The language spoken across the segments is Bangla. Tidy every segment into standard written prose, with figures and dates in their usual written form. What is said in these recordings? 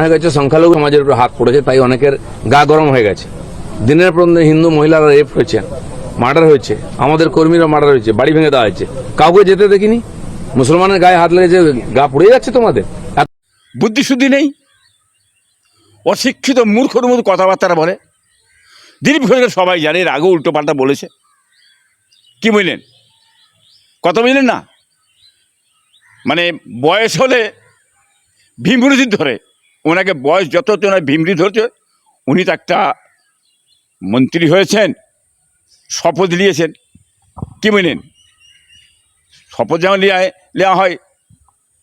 হয়ে গেছে, সংখ্যালঘু সমাজের উপর হাত পড়েছে, তাই অনেকের গা গরম হয়ে গেছে। দিনের পর দিন হিন্দু মহিলারা রেপ হয়েছে, মার্ডার হয়েছে, আমাদের কর্মীরা মার্ডার হয়েছে, বাড়ি ভেঙে দেওয়া হয়েছে, কাউকে যেতে দেখিনি। মুসলমানের গায়ে হাত লেগেছে, গা পুড়ে যাচ্ছে তোমাদের। বুদ্ধি শুদ্ধি নেই, অশিক্ষিত মূর্খর মতো কথাবার্তা বলে। দিলীপ ঘোষকে সবাই জানে, এর আগে উল্টো পাল্টা বলেছে। কি বুঝলেন? কথা বুঝলেন না? মানে বয়স হলে ভীমরুতি ধরে, ওনাকে বয়স যত হচ্ছে ওনার ভীমরুতি ধরছে। উনি তো একটা মন্ত্রী হয়েছেন, শপথ নিয়েছেন। কি বুঝলেন? শপথ যেমন নেওয়া হয়,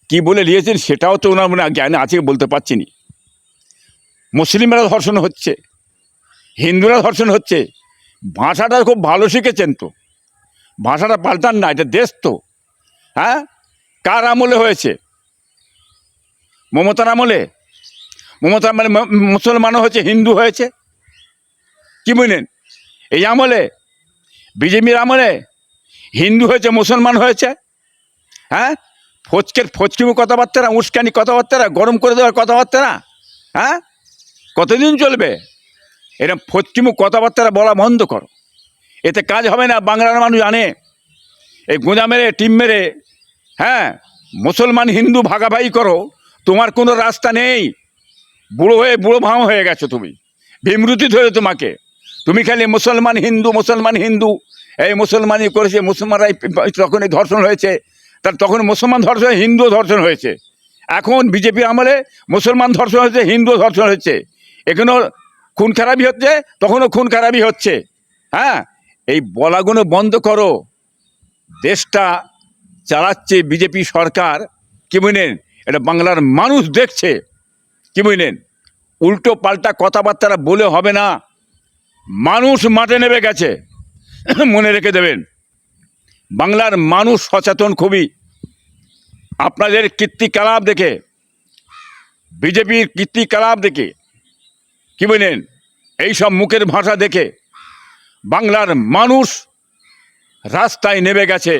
কি বলে নিয়েছেন সেটাও তো ওনার মনে জ্ঞান আছে, বলতে পারছি না। মুসলিমরা ধর্ষণ হচ্ছে, হিন্দুরা ধর্ষণ হচ্ছে। ভাষাটা খুব ভালো শিখেছেন তো, ভাষাটা পাল্টান না, এটা দেশ তো। হ্যাঁ, কার আমলে হয়েছে? মমতার আমলে। মমতা মানে মুসলমানও হয়েছে, হিন্দু হয়েছে। কি বুঝলেন? এই আমলে, বিজেপির আমলে হিন্দু হয়েছে, মুসলমান হয়েছে। হ্যাঁ, ফচকিমু কথাবার্তা, উস্কানি কথাবার্তা, গরম করে দেওয়ার কথাবার্তা। হ্যাঁ, কতদিন চলবে এরকম ফচকিমু কথাবার্তা বলা? বন্ধ করো, এতে কাজ হবে না। বাংলার মানুষ জানে, এই গোঁজা মেরে টিম মেরে, হ্যাঁ, মুসলমান হিন্দু ভাগাভাগি করো, তোমার কোনো রাস্তা নেই। বুড়ো হয়ে বুড়ো ভাম হয়ে গেছো তুমি, ভীমরুতি ধরে তোমাকে। তুমি খালি মুসলমান হিন্দু, মুসলমান হিন্দু, এই মুসলমানই করেছে, মুসলমানরাই তখনই ধর্ষণ হয়েছে, তার তখন মুসলমান ধর্ষণ, হিন্দু ধর্ষণ হয়েছে। এখন বিজেপি আমলে মুসলমান ধর্ষণ হয়েছে, হিন্দু ধর্ষণ হয়েছে। এখানেও খুন খারাপি হচ্ছে, তখনও খুন খারাপি হচ্ছে। হ্যাঁ, এই বলাগুলো বন্ধ করো। দেশটা চালাচ্ছে বিজেপি সরকার। কি বুঝলেন? এটা বাংলার মানুষ দেখছে। কি বুঝলেন? উল্টো পাল্টা কথাবার্তা বলে হবে না। মানুষ মাঠে নেমে গেছে, মনে রেখে দেবেন। বাংলার মানুষ সচেতন খুবই। আপনাদের কীর্তিকলাপ দেখে, বিজেপির কীর্তিকলাপ দেখে, কি বুঝলেন, এইসব মুখের ভাষা দেখে বাংলার মানুষ রাস্তায় নেমে গেছে,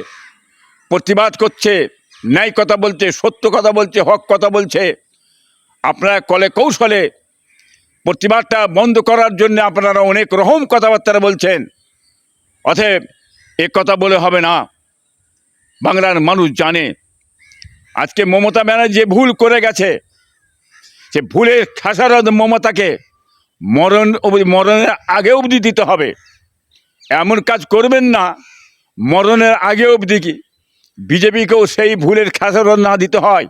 প্রতিবাদ করছে, ন্যায় কথা বলছে, সত্য কথা বলছে, হক কথা বলছে। আপনারা কলে কৌশলে প্রতিবাদটা বন্ধ করার জন্য আপনারা অনেক রকম কথাবার্তা বলছেন। অতএব এ কথা বলে হবে না। বাংলার মানুষ জানে আজকে মমতা ব্যানার্জি যে ভুল করে গেছে, সে ভুলের খেসারত মমতাকে মরণের আগে অবধি দিতে হবে। এমন কাজ করবেন না মরণের আগে অবধি কি বিজেপিকেও সেই ভুলের খেসারত না দিতে হয়।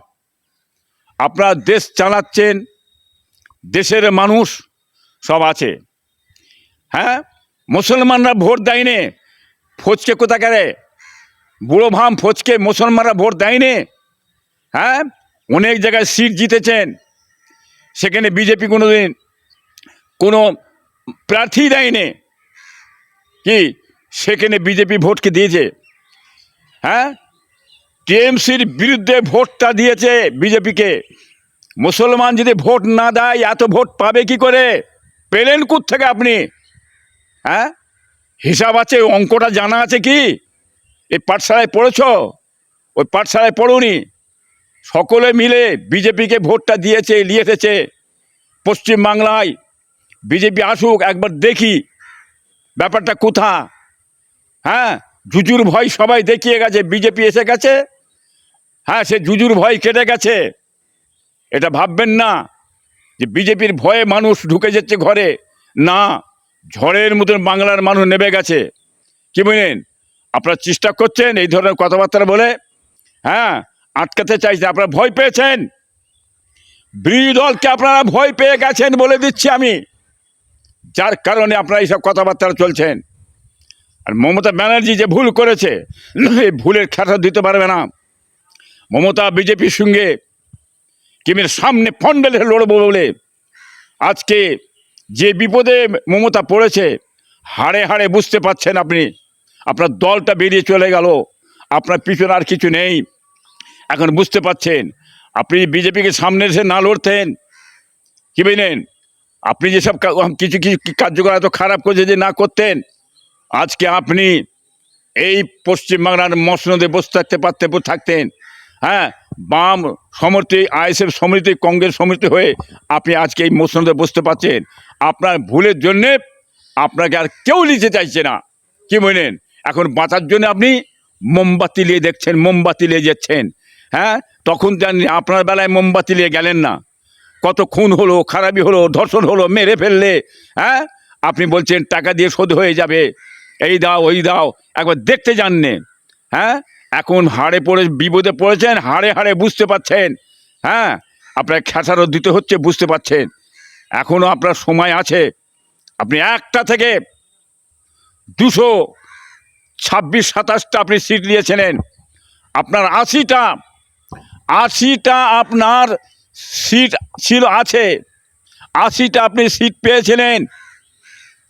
আপনারা দেশ চালাচ্ছেন, দেশের মানুষ সব আছে। হ্যাঁ, মুসলমানরা ভোট দেয়নি, ফচকে কোথাকারে বুড়ো ভাম ফচকে মুসলমানরা ভোট দেয়নি। হ্যাঁ, অনেক জায়গায় সিট জিতেছেন, সেখানে বিজেপি কোনোদিন কোনো প্রার্থী দেয়নি। কি সেখানে বিজেপি ভোটকে দিয়েছে? হ্যাঁ, টিএমসির বিরুদ্ধে ভোটটা দিয়েছে বিজেপিকে। মুসলমান যদি ভোট না দেয় এত ভোট পাবে কি করে? পেলেন কোত্থেকে আপনি? হ্যাঁ, হিসাব আছে, অঙ্কটা জানা আছে কি? এই পাঠশালায় পড়েছ? ওই পাঠশালায় পড়ুনি। সকলে মিলে বিজেপিকে ভোটটা দিয়েছে, নিয়ে এসেছে। পশ্চিমবাংলায় বিজেপি আসুক, একবার দেখি ব্যাপারটা কোথা। হ্যাঁ, জুজুর ভয় সবাই দেখিয়ে গেছে, বিজেপি এসে গেছে। হ্যাঁ, সে জুজুর ভয় কেটে গেছে। এটা ভাববেন না যে বিজেপির ভয়ে মানুষ ঢুকে যাচ্ছে ঘরে। না, ঝড়ের মতন বাংলার মানুষ নেমে গেছে। কি বুঝলেন? আপনারা চেষ্টা করছেন এই ধরনের কথাবার্তা বলে, হ্যাঁ, আটকাতে চাইছেন। আপনারা ভয় পেয়েছেন, বিরোধী দলকে আপনারা ভয় পেয়ে গেছেন বলে দিচ্ছি আমি, যার কারণে আপনারা এইসব কথাবার্তা চলছেন। আর মমতা ব্যানার্জি যে ভুল করেছে, এই ভুলের খেসারত দিতে পারবে না। মমতা বিজেপির সঙ্গে কিমের সামনে ফন্ডেলে লড়বো বলে আজকে যে বিপদে মমতা পড়েছে, হাড়ে হাড়ে বুঝতে পারছেন আপনি। আপনার দলটা বেরিয়ে চলে গেল, আপনার পিছনে আর কিছু নেই। এখন বুঝতে পারছেন আপনি বিজেপিকে সামনে এসে না লড়তেন, কি বুঝলেন, আপনি যেসব কিছু কিছু কার্যকর এত খারাপ করে যদি না করতেন, আজকে আপনি এই পশ্চিমবাংলার মসনদে বসে থাকতেন। হ্যাঁ, বাম সমর্থে আইএসএফ সমৃদ্ধি কংগ্রেস সমৃদ্ধি হয়ে আপনি আজকে এই মসনদে বসতে পারছেন। আপনার ভুলের জন্যে আপনাকে আর কেউ নিতে চাইছে না। কি বলেন? এখন বাঁচার জন্য আপনি মোমবাতি নিয়ে দেখছেন, মোমবাতি নিয়ে যাচ্ছেন। হ্যাঁ, তখন জানি আপনার বেলায় মোমবাতি নিয়ে গেলেন না। কত খুন হলো, খারাপি হলো, ধর্ষণ হলো, মেরে ফেললে। হ্যাঁ, আপনি বলছেন টাকা দিয়ে শোধ হয়ে যাবে, এই দাও ওই দাও, একবার দেখতে জাননে। হ্যাঁ, এখন হাড়ে পড়ে বিপদে পড়েছেন, হাড়ে হাড়ে বুঝতে পাচ্ছেন। হ্যাঁ, আপনার খেসারত দিতে হচ্ছে, বুঝতে পাচ্ছেন। এখনও আপনার সময় আছে। আপনি 1টা থেকে 226-27টা আপনি সিট নিয়েছিলেন। আপনার 80টা আপনার সিট ছিল, আছে 80টা আপনি সিট পেয়েছিলেন।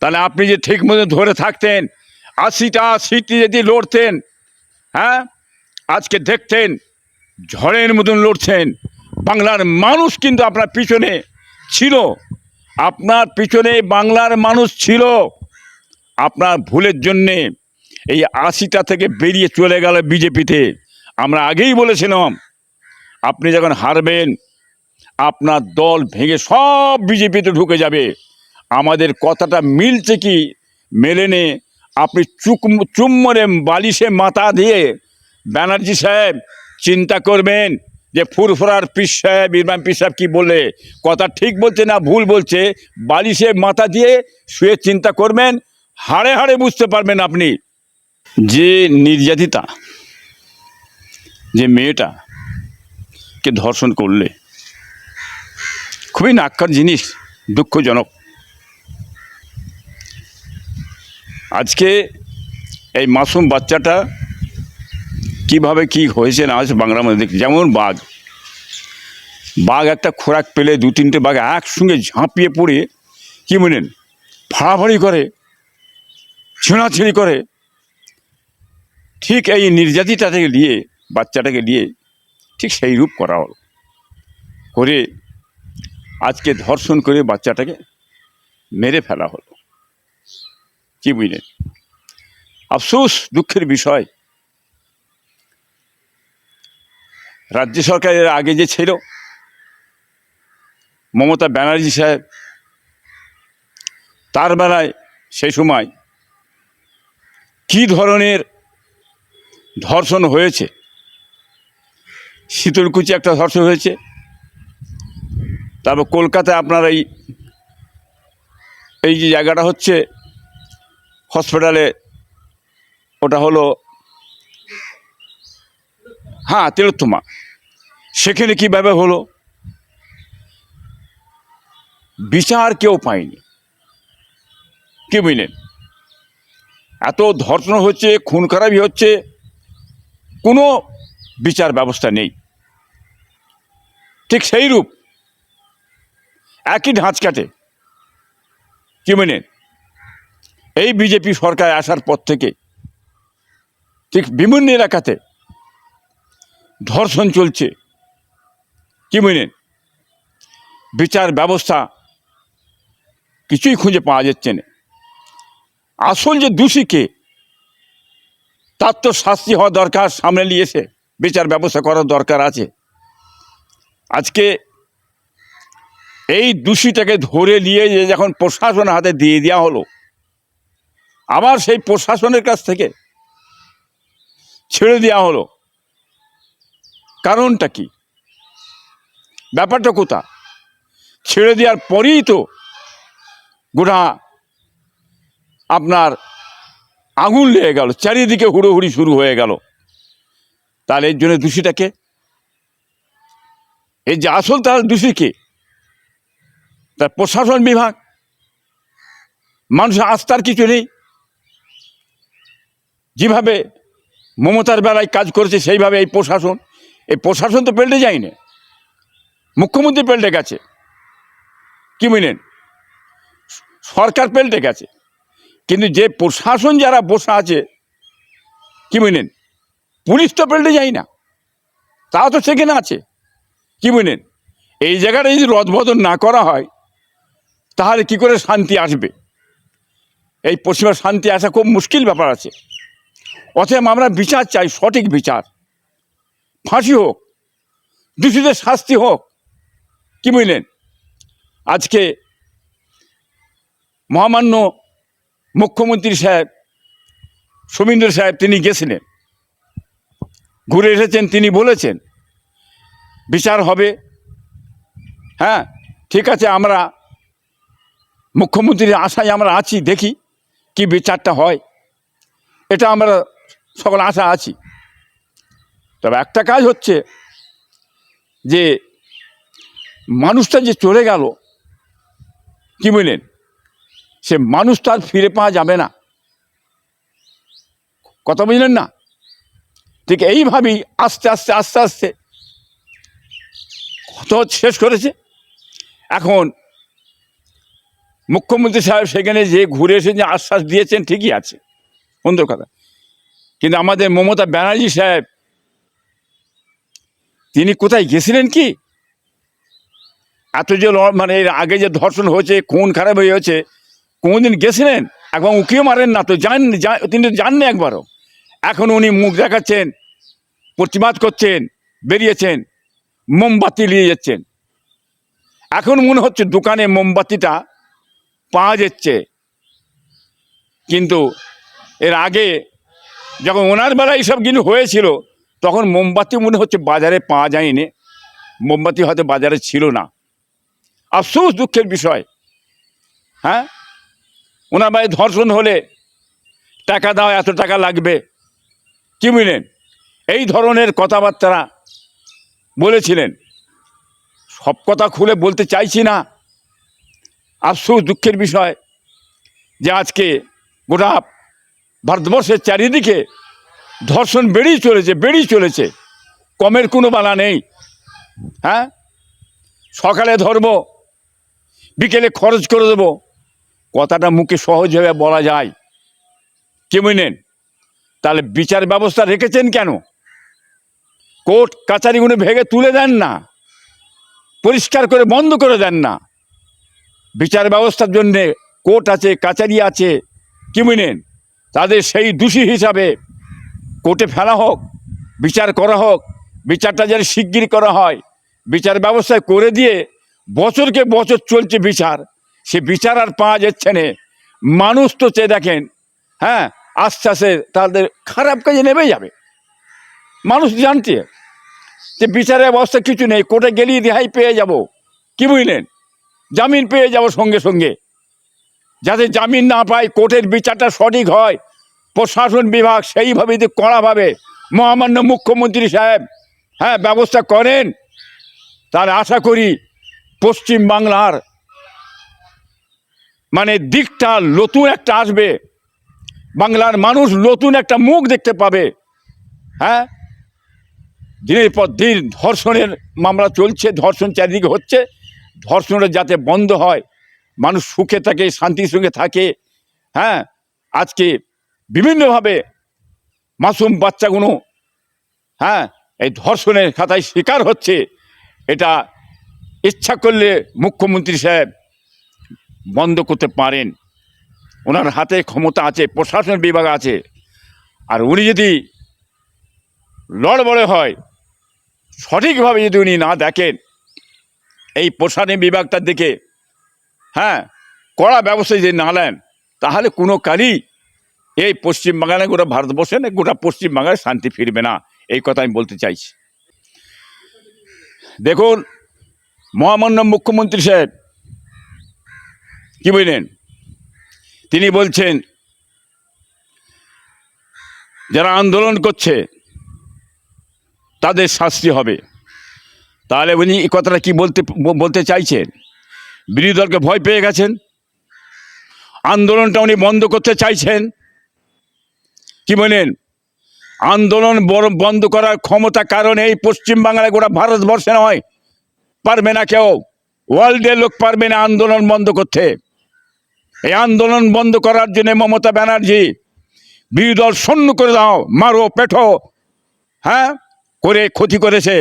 তাহলে আপনি যে ঠিক মতো ধরে থাকতেন, 80টা সিট যদি লড়তেন, হ্যাঁ, আজকে দেখতেন ঝড়ের মতন লড়ছেন। বাংলার মানুষ কিন্তু আপনার পিছনে ছিল, আপনার পিছনে বাংলার মানুষ ছিল। আপনার ভুলের জন্যে এই 80টা থেকে বেরিয়ে চলে গেল বিজেপিতে। আমরা আগেই বলেছিলাম আপনি যখন হারবেন আপনার দল ভেঙে সব বিজেপিতে ঢুকে যাবে। আমাদের কথাটা মিলছে কি মেলেনে? আপনি চুম্বনে বালিশে মাথা দিয়ে ব্যানার্জি সাহেব চিন্তা করবেন যে ফুরফুরার পীর সাহেব, ইরফান পীর সাহেব কী বললে, কথা ঠিক বলছে না ভুল বলছে। বালিশে মাথা দিয়ে শুয়ে চিন্তা করবেন, হাড়ে হাড়ে বুঝতে পারবেন আপনি। যে নির্যাতিতা, যে মেয়েটাকে ধর্ষণ করলে, খুবই নাক্কার জিনিস, দুঃখজনক। আজকে এই মাসুম বাচ্চাটা কিভাবে কি হয়েছে না হয়েছে বাংলার মধ্যে দেখি। যেমন বাঘ একটা খোরাক পেলে 2-3টে বাঘ একসঙ্গে ঝাঁপিয়ে পড়ে কি বলেন ফাড়াফাড়ি করে, ছিঁড়াছিঁড়ি করে, ঠিক এই নির্যাতিতাটাকে নিয়ে, বাচ্চাটাকে নিয়ে ঠিক সেই রূপ করা হলো, করে আজকে ধর্ষণ করে বাচ্চাটাকে মেরে ফেলা হলো। কি বুঝলেন? আফসোস, দুঃখের বিষয়। রাজ্য সরকারের আগে যে ছিল মমতা ব্যানার্জি সাহেব, তার বেলায় সেই সময় কি ধরনের ধর্ষণ হয়েছে। শীতলকুচি একটা ধর্ষণ হয়েছে, তারপর কলকাতায় আপনার এই যে জায়গাটা হচ্ছে হসপিটালে, ওটা হলো হ্যাঁ তিলোত্তমা, সেখানে কীভাবে হলো বিচার কেউ পায়নি। কি বুঝলেন? এত ধর্ষণ হচ্ছে, খুন খারাপি হচ্ছে, কোনো বিচার ব্যবস্থা নেই। ঠিক সেই রূপ একই ঢাঁচ কাটে। কি বুঝলেন? এই বিজেপি সরকার আসার পর থেকে ঠিক বিভিন্ন এলাকাতে ধর্ষণ চলছে। কি বুঝলেন? বিচার ব্যবস্থা কিছুই খুঁজে পাওয়া যাচ্ছে না। আসল যে দোষী কে, তার তো শাস্তি হওয়া দরকার, সামনে নিয়ে এসে বিচার ব্যবস্থা করার দরকার আছে। আজকে এই দোষীটাকে ধরে নিয়ে যে যখন প্রশাসনের হাতে দিয়ে দেওয়া হলো, আবার সেই প্রশাসনের কাছ থেকে ছেড়ে দেওয়া হলো। কারণটা কি? ব্যাপারটা কোথা? ছেড়ে দেওয়ার পরেই তো গোটা আপনার আগুন লেগে গেল, চারিদিকে হুড়োহুড়ি শুরু হয়ে গেল। তাহলে এর জন্য দোষীটাকে, এই যে আসল তার দোষীকে, তার প্রশাসন বিভাগ। মানুষের আস্থার কিছু নেই। যেভাবে মমতার বেলায় কাজ করেছে সেইভাবে এই প্রশাসন তো পাল্টে যায়নি, মুখ্যমন্ত্রী পাল্টে গেছে। কি বুঝলেন? সরকার পাল্টে গেছে, কিন্তু যে প্রশাসন যারা বসে আছে, কি বুঝলেন, পুলিশ তো পাল্টে যায় না, তাও তো সেখানে আছে। কি বুঝলেন? এই জায়গাটা যদি রদবদল না করা হয় তাহলে কি করে শান্তি আসবে? এই পশ্চিমবঙ্গের শান্তি আসা খুব মুশকিল ব্যাপার আছে। অতএব আমরা বিচার চাই, সঠিক বিচার। ফাঁসি হোক, দোষীদের শাস্তি হোক, কি বুঝলেন? আজকে মহামান্য মুখ্যমন্ত্রী সাহেব শোভেন্দু সাহেব তিনি গেছিলেন, ঘুরে এসেছেন, তিনি বলেছেন বিচার হবে। হ্যাঁ, ঠিক আছে, আমরা মুখ্যমন্ত্রীর আশায় আমরা আছি, দেখি কি বিচারটা হয়, এটা আমরা সকল আশা আছি। তবে একটা কাজ হচ্ছে যে মানুষটা যে চলে গেল, কি বুঝলেন, সে মানুষটা আর ফিরে পাওয়া যাবে না, কথা বুঝলেন না? ঠিক এইভাবেই আস্তে আস্তে আস্তে আস্তে কত শেষ করেছে। এখন মুখ্যমন্ত্রী সাহেব সেখানে যে ঘুরে এসে যে আশ্বাস দিয়েছেন ঠিকই আছে, সুন্দর কথা, কিন্তু আমাদের মমতা ব্যানার্জি সাহেব তিনি কোথায় গেছিলেন? কি এত যে মানে এর আগে যে ধর্ষণ হয়েছে, খুন খারাপ হয়েছে, কোনদিন গেছিলেন? একবার উঁকিও মারেন না তো, তিনি জাননি একবারও। এখন উনি মুখ দেখাচ্ছেন, প্রতিবাদ করছেন, বেরিয়েছেন, মোমবাতি নিয়ে যাচ্ছেন। এখন মনে হচ্ছে দোকানে মোমবাতিটা পাওয়া যাচ্ছে, কিন্তু এর আগে যখন ওনার বেলায় এইসব কিন্তু হয়েছিল তখন মোমবাতি মনে হচ্ছে বাজারে পাওয়া যায়নি, মোমবাতি হয়তো বাজারে ছিল না। আফসোস, দুঃখের বিষয়। হ্যাঁ, ওনার বাড়ি ধর্ষণ হলে টাকা দাও, এত টাকা লাগবে, কি বুঝলেন, এই ধরনের কথাবার্তা বলেছিলেন। সব কথা খুলে বলতে চাইছি না, আফসোস, দুঃখের বিষয় যে আজকে গোটা ভারতবর্ষের চারিদিকে ধর্ষণ বেড়েই চলেছে, কমের কোনো বালা নেই। হ্যাঁ, সকালে ধরবো, বিকেলে খরচ করে দেবো, কথাটা মুখে সহজভাবে বলা যায়, কি বুঝলেন? তাহলে বিচার ব্যবস্থা রেখেছেন কেন? কোর্ট কাছারিগুলো ভেঙে তুলে দেন না, পরিষ্কার করে বন্ধ করে দেন না। বিচার ব্যবস্থার জন্যে কোর্ট আছে, কাছারি আছে, কি বুঝলেন, তাদের সেই দোষী হিসাবে কোর্টে ফেলা হোক, বিচার করা হোক, বিচারটা যেন শিগগির করা হয়। বিচার ব্যবস্থা করে দিয়ে বছরকে বছর চলছে বিচার, সে বিচার আর পাওয়া যাচ্ছে না। মানুষ তো চেয়ে দেখেন, হ্যাঁ, আস্তে আস্তে তাদের খারাপ কাজে নেমে যাবে। মানুষ জানছে যে বিচারের ব্যবস্থা কিছু নেই, কোর্টে গেলেই রেহাই পেয়ে যাব, কি বুঝলেন, জামিন পেয়ে যাব সঙ্গে সঙ্গে। যাতে জামিন না পায়, কোর্টের বিচারটা সঠিক হয়, প্রশাসন বিভাগ সেইভাবে যদি কড়াভাবে মহামান্য মুখ্যমন্ত্রী সাহেব, হ্যাঁ, ব্যবস্থা করেন, তার আশা করি পশ্চিম বাংলার মানে দিকটা নতুন একটা আসবে, বাংলার মানুষ নতুন একটা মুখ দেখতে পাবে। হ্যাঁ, দিনের পর দিন ধর্ষণের মামলা চলছে, ধর্ষণ চারিদিকে হচ্ছে, ধর্ষণের যাতে বন্ধ হয়, মানুষ সুখে থাকে, শান্তির সঙ্গে থাকে। হ্যাঁ, আজকে বিভিন্নভাবে মাসুম বাচ্চাগুলো, হ্যাঁ, এই ধর্ষণের খাতায় শিকার হচ্ছে। এটা ইচ্ছা করলে মুখ্যমন্ত্রী সাহেব বন্ধ করতে পারেন, ওনার হাতে ক্ষমতা আছে, প্রশাসন বিভাগ আছে। আর উনি যদি লড়বড়ে হয়, সঠিকভাবে যদি উনি না দেখেন, এই প্রশাসন বিভাগটার দিকে, হ্যাঁ, কড়া ব্যবস্থা যদি না নেন, তাহলে কোনো কালই এই পশ্চিমবাংলায়, গোটা ভারতবর্ষে না, গোটা পশ্চিমবাংলায় শান্তি ফিরবে না। এই কথা আমি বলতে চাইছি। দেখুন, মহামান্য মুখ্যমন্ত্রী সাহেব, কি বুঝলেন, তিনি বলছেন যারা আন্দোলন করছে তাদের শাস্তি হবে। তাহলে উনি এই কথাটা কি বলতে চাইছেন? বিরোধী দলকে ভয় পেয়ে গেছেন, আন্দোলনটা উনি বন্ধ করতে চাইছেন, কি বলেন? আন্দোলন বন্ধ করার ক্ষমতা কারণ এই পশ্চিমবাংলায়, গোটা ভারতবর্ষে নয়, পারবে না কেউ, ওয়ার্ল্ডের লোক পারবে না আন্দোলন বন্ধ করতে। এই আন্দোলন বন্ধ করার জন্য মমতা ব্যানার্জি, বিরোধী দল শূন্য করে দাও, মারো, পেঠো, হ্যাঁ, করে ক্ষতি করেছে।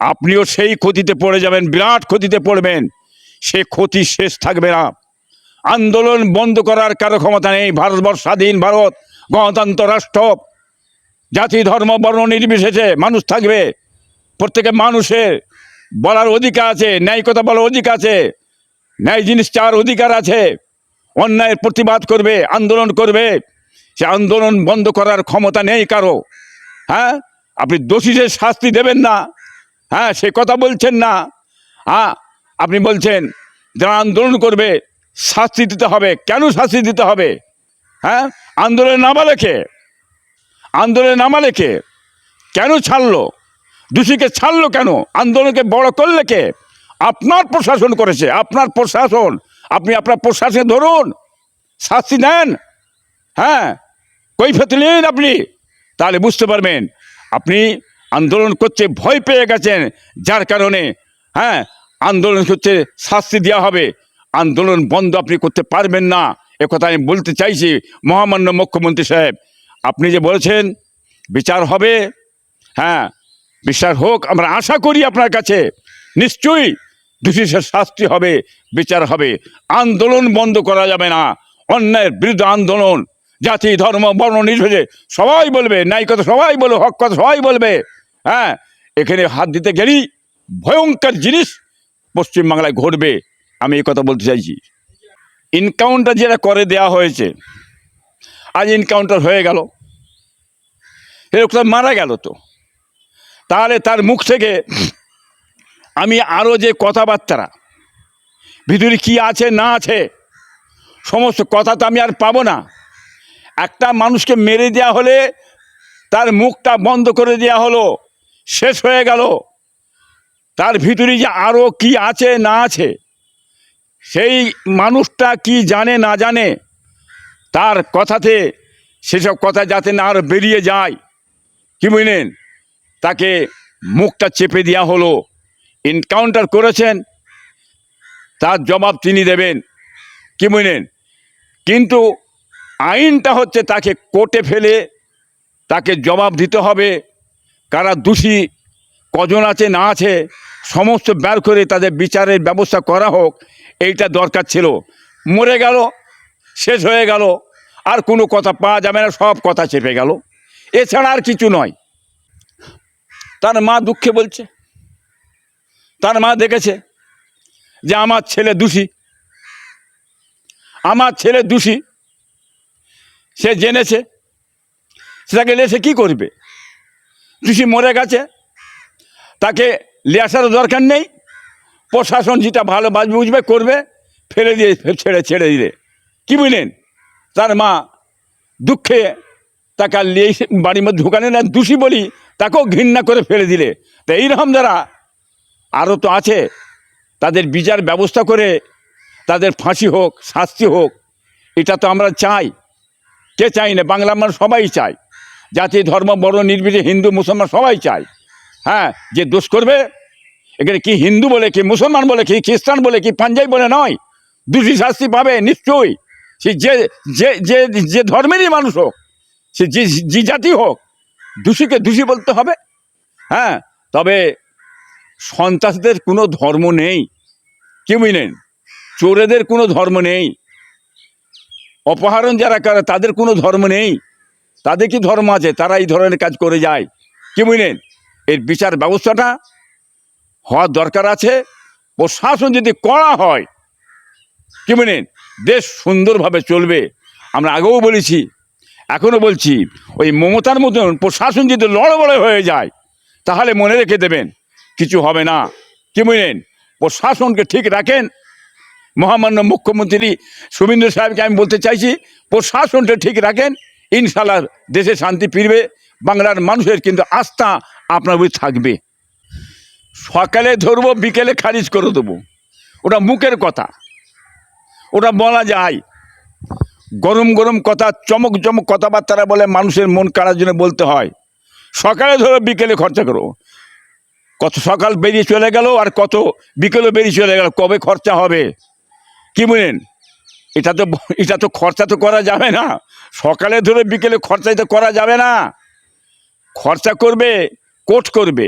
আপনিও সেই ক্ষতিতে পড়ে যাবেন, বিরাট ক্ষতিতে পড়বেন, সে ক্ষতি শেষ থাকবে না। আন্দোলন বন্ধ করার কারো ক্ষমতা নেই। ভারতবর্ষ স্বাধীন ভারত, গণতন্ত্র রাষ্ট্র, জাতি ধর্ম বর্ণ নির্বিশেষে মানুষ থাকবে। প্রত্যেকের মানুষের বলার অধিকার আছে, ন্যায় কথা বলার অধিকার আছে, ন্যায় জিনিস চাওয়ার অধিকার আছে। অন্যায়ের প্রতিবাদ করবে, আন্দোলন করবে, সে আন্দোলন বন্ধ করার ক্ষমতা নেই কারো। হ্যাঁ, আপনি দোষীদের শাস্তি দেবেন না, হ্যাঁ সে কথা বলছেন না। হ্যাঁ, আপনি বলছেন যারা আন্দোলন করবে শাস্তি দিতে হবে। কেন শাস্তি দিতে হবে? হ্যাঁ, আন্দোলনে নামালে কে? আন্দোলনে নামালে কে? কেন ছাড়লো? দোষীকে ছাড়লো কেন? আন্দোলনকে বড় করলে কে? আপনার প্রশাসন করেছে, আপনার প্রশাসন। আপনি আপনার প্রশাসনে ধরুন, শাস্তি দেন। হ্যাঁ, কৈফিয়ত নিন আপনি, তাহলে বুঝতে পারবেন আপনি আন্দোলন করতে ভয় পেয়ে গেছেন, যার কারণে হ্যাঁ আন্দোলন করতে শাস্তি দেওয়া হবে। আন্দোলন বন্ধ আপনি করতে পারবেন না, একথা আমি বলতে চাইছি। মহামান্য মুখ্যমন্ত্রী সাহেব, আপনি যে বলেছেন বিচার হবে, হ্যাঁ বিচার হোক, আমরা আশা করি আপনার কাছে নিশ্চয়ই দোষীদের শাস্তি হবে, বিচার হবে। আন্দোলন বন্ধ করা যাবে না, অন্যায়ের বিরুদ্ধে আন্দোলন, জাতি ধর্ম বর্ণ নির্বিশেষে সবাই বলবে, ন্যায় কথা সবাই বলবে, হক কথা সবাই বলবে। হ্যাঁ, এখানে হাত দিতে গেলেই ভয়ঙ্কর জিনিস পশ্চিমবাংলায় ঘটবে, আমি এই কথা বলতে চাইছি। এনকাউন্টার যেটা করে দেওয়া হয়েছে, আজ এনকাউন্টার হয়ে গেল, এরকম মারা গেল, তো তাহলে তার মুখ থেকে আমি আরও যে কথাবার্তা ভিতরে কি আছে না আছে সমস্ত কথা তো আমি আর পাবো না। একটা মানুষকে মেরে দেওয়া হলে তার মুখটা বন্ধ করে দেওয়া হলো, শেষ হয়ে গেল। তার ভিতরে যে আরও কি আছে না আছে, সেই মানুষটা কি জানে না জানে, তার কথাতে সেসব কথা যাতে না আরও বেরিয়ে যায়, কি বুঝলেন, তাকে মুখটা চেপে দেওয়া হলো। এনকাউন্টার করেছেন, তার জবাব তিনি দেবেন, কি বুঝলেন। কিন্তু আইনটা হচ্ছে তাকে কোর্টে ফেলে তাকে জবাব দিতে হবে। কারা দোষী, কজন আছে না আছে, সমস্ত বের করে তাদের বিচারের ব্যবস্থা করা হোক, এইটা দরকার ছিল। মরে গেল, শেষ হয়ে গেল, আর কোনো কথা পাওয়া যাবে না, সব কথা চেপে গেল, এছাড়া আর কিছু নয়। তার মা দুঃখে বলছে, তার মা দেখেছে যে আমার ছেলে দোষী, আমার ছেলে দোষী, সে জেনেছে, সেটাকে সে কী করবে? দোষী মরে গেছে, তাকে নিয়ে আসারও দরকার নেই। প্রশাসন যেটা ভালো বুঝবে করবে, ফেলে দিয়ে ছেড়ে দিলে, কি বুঝলেন। তার মা দুঃখে তাকে আর নিয়ে বাড়ির মধ্যে ঢুকানে না, দোষী বলি তাকেও ঘৃণা করে ফেলে দিলে। তো এইরকম যারা আরও তো আছে, তাদের বিচার ব্যবস্থা করে তাদের ফাঁসি হোক, শাস্তি হোক, এটা তো আমরা চাই। কে চাই না? বাংলার মানুষ সবাই চায়, জাতি ধর্ম বর্ণ নির্বিশেষে হিন্দু মুসলমান সবাই চায়। হ্যাঁ, যে দোষ করবে, এখানে কি হিন্দু বলে, কি মুসলমান বলে, কি খ্রিস্টান বলে, কি পাঞ্জাবি বলে নয়, দোষী শাস্তি পাবে নিশ্চয়ই। সে যে যে যে যে ধর্মেরই মানুষ হোক, সে যে জাতি হোক, দোষীকে দোষী বলতে হবে। হ্যাঁ, তবে সন্ত্রাসীদের কোনো ধর্ম নেই, কি বুঝলেন, চোরেদের কোনো ধর্ম নেই, অপহরণ যারা করে তাদের কোনো ধর্ম নেই। তাদের কি ধর্ম আছে? তারা এই ধরনের কাজ করে যায়, কি বুঝলেন। এর বিচার ব্যবস্থাটা হওয়ার দরকার আছে। প্রশাসন যদি করা হয়, কি বুঝলেন, দেশ সুন্দরভাবে চলবে। আমরা আগেও বলেছি, এখনও বলছি, ওই মমতার মতন প্রশাসন যদি লড়বড়ে হয়ে যায়, তাহলে মনে রেখে দেবেন কিছু হবে না, কি বুঝলেন। প্রশাসনকে ঠিক রাখেন। মহামান্য মুখ্যমন্ত্রী শুভেন্দু সাহেবকে আমি বলতে চাইছি, প্রশাসনটা ঠিক রাখেন, ইনশাল্লাহ দেশে শান্তি ফিরবে, বাংলার মানুষের কিন্তু আস্থা আপনার উপর থাকবে। সকালে ধরবো, বিকেলে খারিজ করে দেবো, ওটা মুখের কথা, ওটা বলা যায়। গরম গরম কথা, চমক চমক কথাবার্তা বলে মানুষের মন কাড়ার জন্য বলতে হয়। সকালে ধরো, বিকেলে খরচা করো, কত সকাল বেরিয়ে চলে গেল আর কত বিকেলও বেরিয়ে চলে গেল, কবে খরচা হবে, কি বুঝলেন। এটা তো খরচা তো করা যাবে না, সকালে ধরে বিকেলে খরচা তো করা যাবে না। খরচা করবে কোর্ট করবে,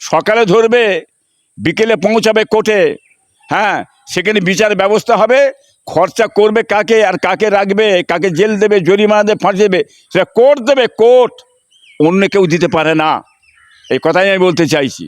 সকালে ধরবে বিকেলে পৌঁছাবে কোর্টে, হ্যাঁ সেখানে বিচার ব্যবস্থা হবে। খরচা করবে কাকে আর কাকে রাখবে, কাকে জেল দেবে, জরিমানা দেবে, ফাঁসি দেবে, সেটা কোর্ট দেবে, কোর্ট, অন্য কেউ দিতে পারে না, এই কথাই আমি বলতে চাইছি।